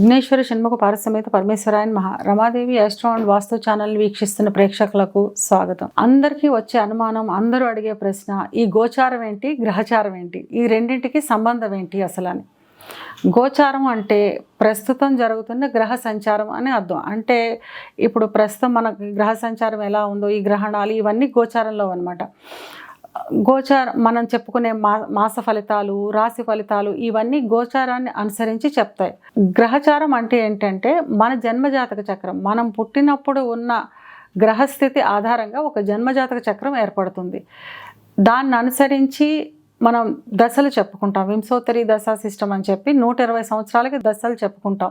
విఘ్నేశ్వర షణ్ముఖ పారసమేత పరమేశ్వరాయన్ మహా Ramadevi astro and vastu channel వీక్షిస్తున్న ప్రేక్షకులకు స్వాగతం. అందరికీ వచ్చే అనుమానం, అందరూ అడిగే ప్రశ్న, ఈ గోచారం ఏంటి, గ్రహచారం ఏంటి, ఈ రెండింటికి సంబంధం ఏంటి అసలు అని. గోచారం అంటే ప్రస్తుతం జరుగుతున్న గ్రహ సంచారం అని అర్థం. అంటే ఇప్పుడు ప్రస్తుతం మనకి గ్రహ సంచారం ఎలా ఉందో, ఈ గ్రహణాలు ఇవన్నీ గోచారంలో అన్నమాట. గోచారం మనం చెప్పుకునే మాస ఫలితాలు, రాశి ఫలితాలు ఇవన్నీ గోచారాన్ని అనుసరించి చెప్తాయి. గ్రహచారం అంటే ఏంటంటే మన జన్మజాతక చక్రం, మనం పుట్టినప్పుడు ఉన్న గ్రహస్థితి ఆధారంగా ఒక జన్మజాతక చక్రం ఏర్పడుతుంది. దాన్ని అనుసరించి మనం దశలు చెప్పుకుంటాం. వింశోత్తరి దశా సిస్టమ్ అని చెప్పి 120 సంవత్సరాలకి దశలు చెప్పుకుంటాం.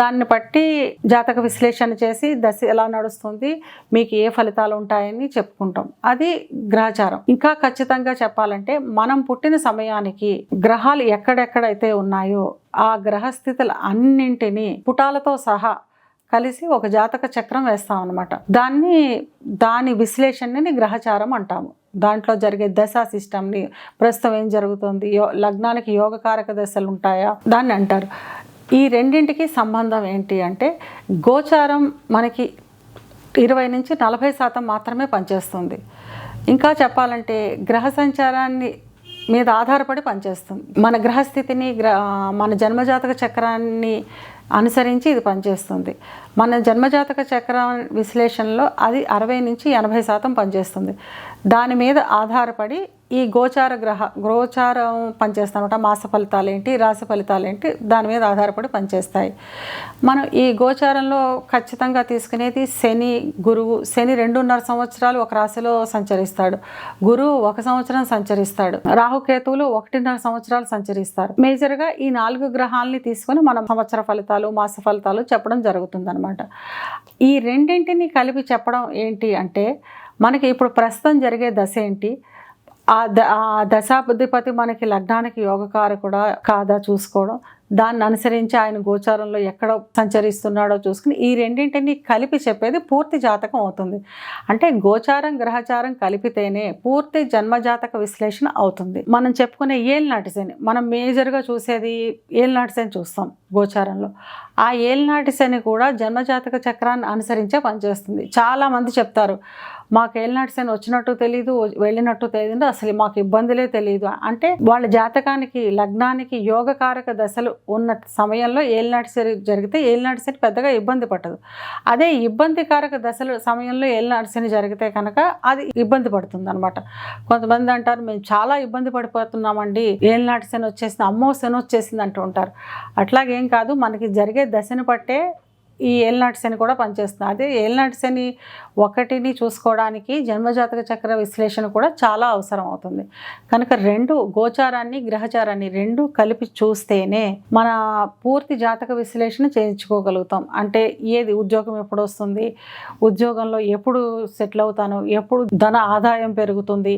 దాన్ని బట్టి జాతక విశ్లేషణ చేసి దశ ఎలా నడుస్తుంది, మీకు ఏ ఫలితాలు ఉంటాయని చెప్పుకుంటాం. అది గ్రహచారం. ఇంకా ఖచ్చితంగా చెప్పాలంటే మనం పుట్టిన సమయానికి గ్రహాలు ఎక్కడెక్కడైతే ఉన్నాయో ఆ గ్రహస్థితులు అన్నింటినీ పుటాలతో సహా కలిసి ఒక జాతక చక్రం వేస్తాం అన్నమాట. దాని విశ్లేషణని గ్రహచారం అంటాము. దాంట్లో జరిగే దశా సిస్టమ్ని, ప్రస్తుతం ఏం జరుగుతుంది, లగ్నానికి యోగకారక దశలు ఉంటాయా దాన్ని అంటారు. ఈ రెండింటికి సంబంధం ఏంటి అంటే గోచారం మనకి 20 నుంచి 40% మాత్రమే పనిచేస్తుంది. ఇంకా చెప్పాలంటే గ్రహ సంచారాన్ని మీద ఆధారపడి పనిచేస్తుంది. మన గ్రహస్థితిని మన జన్మజాతక చక్రాన్ని అనుసరించి ఇది పనిచేస్తుంది. మన జన్మజాతక చక్రం విశ్లేషణలో అది 60 నుంచి 80% పనిచేస్తుంది. దాని మీద ఆధారపడి ఈ గోచారం పనిచేస్తామట. మాస ఫలితాలు ఏంటి, రాశి ఫలితాలు ఏంటి, దాని మీద ఆధారపడి పనిచేస్తాయి. మనం ఈ గోచారంలో ఖచ్చితంగా తీసుకునేది శని, గురువు. శని 2.5 సంవత్సరాలు ఒక రాశిలో సంచరిస్తాడు. గురువు 1 సంవత్సరం సంచరిస్తాడు. రాహుకేతువులు 1.5 సంవత్సరాలు సంచరిస్తారు. మేజర్గా ఈ 4 గ్రహాలని తీసుకొని మనం సంవత్సర ఫలితాలు, మాస ఫలితాలు చెప్పడం జరుగుతుందన్నమాట. ఈ రెండింటిని కలిపి చెప్పడం ఏంటి అంటే మనకి ఇప్పుడు ప్రస్తుతం జరిగే దశ ఏంటి, ఆ దశాధిపతి మనకి లగ్నానికి యోగకారకుడా కాదా చూసుకోవడం, దాన్ని అనుసరించి ఆయన గోచారంలో ఎక్కడ సంచరిస్తున్నాడో చూసుకుని ఈ రెండింటిని కలిపి చెప్పేది పూర్తి జాతకం అవుతుంది. అంటే గోచారం, గ్రహచారం కలిపితేనే పూర్తి జన్మజాతక విశ్లేషణ అవుతుంది. మనం చెప్పుకునే ఏలినాటి శని, మనం మేజర్గా చూసేది ఏలినాటి శని చూస్తాం గోచారంలో. ఆ ఏలినాటి శని కూడా జన్మజాతక చక్రాన్ని అనుసరించే పనిచేస్తుంది. చాలామంది చెప్తారు మాకు ఏలినాటి శని వచ్చినట్టు తెలియదు, వెళ్ళినట్టు తెలియదు, అసలు మాకు ఇబ్బందులే తెలియదు. అంటే వాళ్ళ జాతకానికి, లగ్నానికి యోగకారక దశలు ఉన్న సమయంలో ఏలినాటి శని జరిగితే ఏలినాటి శని పెద్దగా ఇబ్బంది పట్టదు. అదే ఇబ్బందికారక దశలు సమయంలో ఏలినాటి శని జరిగితే కనుక అది ఇబ్బంది పడుతుంది అనమాట. కొంతమంది అంటారు మేము చాలా ఇబ్బంది పడిపోతున్నామండి, ఏలినాటి శని వచ్చేసింది, అమ్మో శని వచ్చేసింది అంటూ ఉంటారు. అట్లాగేం కాదు, మనకి జరిగే దశని బట్టే ఈ ఏలినాటి శని కూడా పనిచేస్తుంది. అదే ఏలినాటి శని ఒకటిని చూసుకోవడానికి జన్మజాతక చక్ర విశ్లేషణ కూడా చాలా అవసరం అవుతుంది. కనుక గోచారాన్ని, గ్రహచారాన్ని రెండు కలిపి చూస్తేనే మన పూర్తి జాతక విశ్లేషణ చేయించుకోగలుగుతాం. అంటే ఏది ఉద్యోగం ఎప్పుడు వస్తుంది, ఉద్యోగంలో ఎప్పుడు సెటిల్ అవుతాను, ఎప్పుడు ధన ఆదాయం పెరుగుతుంది,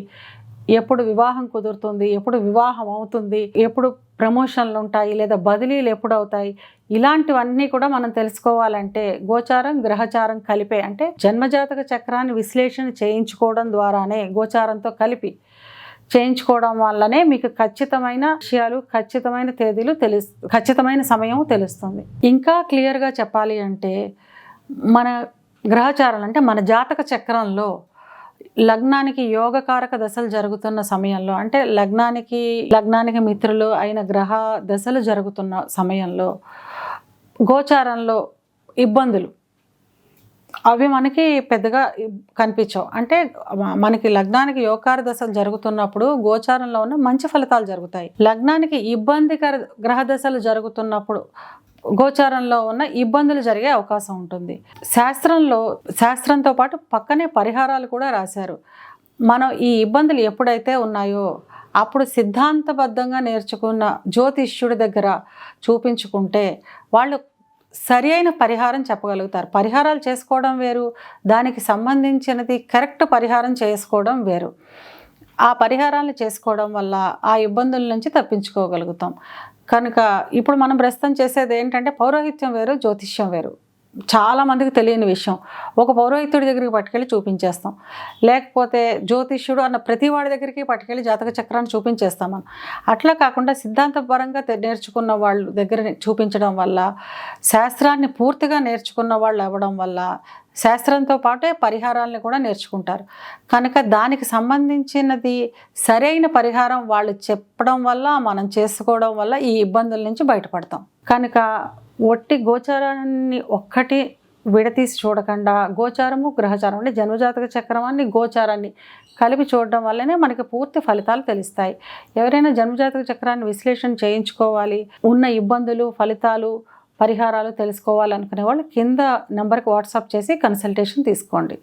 ఎప్పుడు వివాహం కుదురుతుంది, ఎప్పుడు వివాహం అవుతుంది, ఎప్పుడు ప్రమోషన్లు ఉంటాయి లేదా బదిలీలు ఎప్పుడు అవుతాయి, ఇలాంటివన్నీ కూడా మనం తెలుసుకోవాలంటే గోచారం, గ్రహచారం కలిపే, అంటే జన్మజాతక చక్రాన్ని విశ్లేషణ చేయించుకోవడం ద్వారానే, గోచారంతో కలిపి చేయించుకోవడం వల్లనే మీకు ఖచ్చితమైన విషయాలు, ఖచ్చితమైన తేదీలు ఖచ్చితమైన సమయం తెలుస్తుంది. ఇంకా క్లియర్గా చెప్పాలి అంటే మన గ్రహచారాలు అంటే మన జాతక చక్రంలో లగ్నానికి యోగకారక దశలు జరుగుతున్న సమయంలో, అంటే లగ్నానికి మిత్రులు అయిన గ్రహ దశలు జరుగుతున్న సమయంలో గోచారంలో ఇబ్బందులు అవి మనకి పెద్దగా కనిపించవు. అంటే మనకి లగ్నానికి యోగకార దశలు జరుగుతున్నప్పుడు గోచారంలో ఉన్న మంచి ఫలితాలు జరుగుతాయి. లగ్నానికి ఇబ్బందికర గ్రహ దశలు జరుగుతున్నప్పుడు గోచారంలో ఉన్న ఇబ్బందులు జరిగే అవకాశం ఉంటుంది. శాస్త్రంతో పాటు పక్కనే పరిహారాలు కూడా రాశారు. మనం ఈ ఇబ్బందులు ఎప్పుడైతే ఉన్నాయో అప్పుడు సిద్ధాంతబద్ధంగా నేర్చుకున్న జ్యోతిష్యుడి దగ్గర చూపించుకుంటే వాళ్ళు సరి అయిన పరిహారం చెప్పగలుగుతారు. పరిహారాలు చేసుకోవడం వేరు, దానికి సంబంధించినది కరెక్ట్ పరిహారం చేసుకోవడం వేరు. ఆ పరిహారాలు చేసుకోవడం వల్ల ఆ ఇబ్బందుల నుంచి తప్పించుకోగలుగుతాం. కనుక ఇప్పుడు మనం ప్రస్తుతం చేసేది ఏంటంటే పౌరోహిత్యం వేరు, జ్యోతిష్యం వేరు. చాలామందికి తెలియని విషయం. ఒక పౌరోహితుడి దగ్గరికి పట్టుకెళ్ళి చూపించేస్తాం, లేకపోతే జ్యోతిష్యుడు అన్న ప్రతి వాడి దగ్గరికి పట్టుకెళ్ళి జాతక చక్రాన్ని చూపించేస్తాం మనం. అట్లా కాకుండా సిద్ధాంతపరంగా నేర్చుకున్న వాళ్ళు దగ్గర చూపించడం వల్ల, శాస్త్రాన్ని పూర్తిగా నేర్చుకున్న వాళ్ళు అవ్వడం వల్ల శాస్త్రంతో పాటే పరిహారాలను కూడా నేర్చుకుంటారు. కనుక దానికి సంబంధించినది సరైన పరిహారం వాళ్ళు చెప్పడం వల్ల, మనం చేసుకోవడం వల్ల ఈ ఇబ్బందుల నుంచి బయటపడతాం. కనుక ఒట్టి గోచారాన్ని ఒక్కటి విడతీసి చూడకుండా గోచారము గ్రహచారం అంటే జన్మజాతక చక్రాన్ని గోచారాన్ని కలిపి చూడడం వల్లనే మనకి పూర్తి ఫలితాలు తెలుస్తాయి. ఎవరైనా జన్మజాతక చక్రాన్ని విశ్లేషణ చేయించుకోవాలి, ఉన్న ఇబ్బందులు, ఫలితాలు, పరిహారాలు తెలుసుకోవాలనుకునే వాళ్ళు కింద నెంబర్కి వాట్సాప్ చేసి కన్సల్టేషన్ తీసుకోండి.